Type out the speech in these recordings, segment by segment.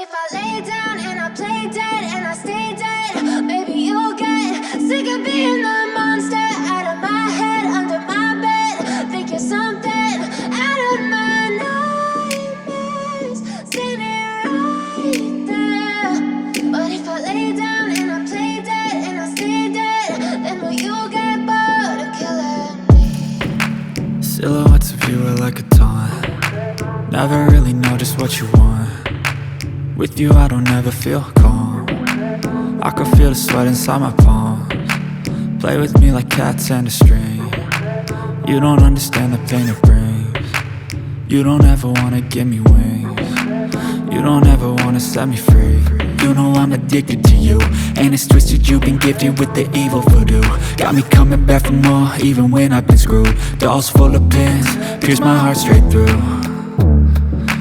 if I lay down and I play dead and I stay dead, maybe you'll get sick of being the monster out of my head, under my bed. Think you're something out of my nightmares, standing right there. But if I lay down and I play dead and I stay dead, then will you get bored of killing me? Silhouettes of you are like a taunt. Never really know just what you want. With you I don't ever feel calm. I can feel the sweat inside my palms. Play with me like cats and a string. You don't understand the pain it brings. You don't ever wanna give me wings. You don't ever wanna set me free. You know I'm addicted to you, and it's twisted, you've been gifted with the evil voodoo. Got me coming back for more, even when I've been screwed. Dolls full of pins, pierce my heart straight through.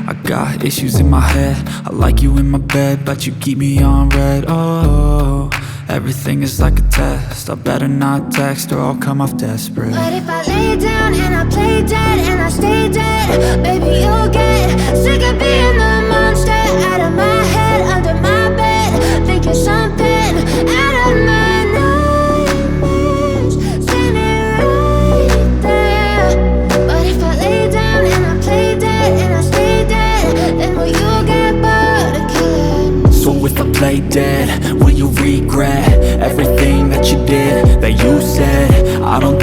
I got issues in my head, I like you in my bed, but you keep me on red. Oh, everything is like a test, I better not text or I'll come off desperate. But if I lay down and I play dead and I stay dead, baby you'll get sick of being the monster out of my head, under my bed. Think you're something out of my nightmares, standing right there. But if I lay down and I play dead and I stay dead, then will you get bored of killing me? So if I play dead, will you regret everything that you did, that you said? I don't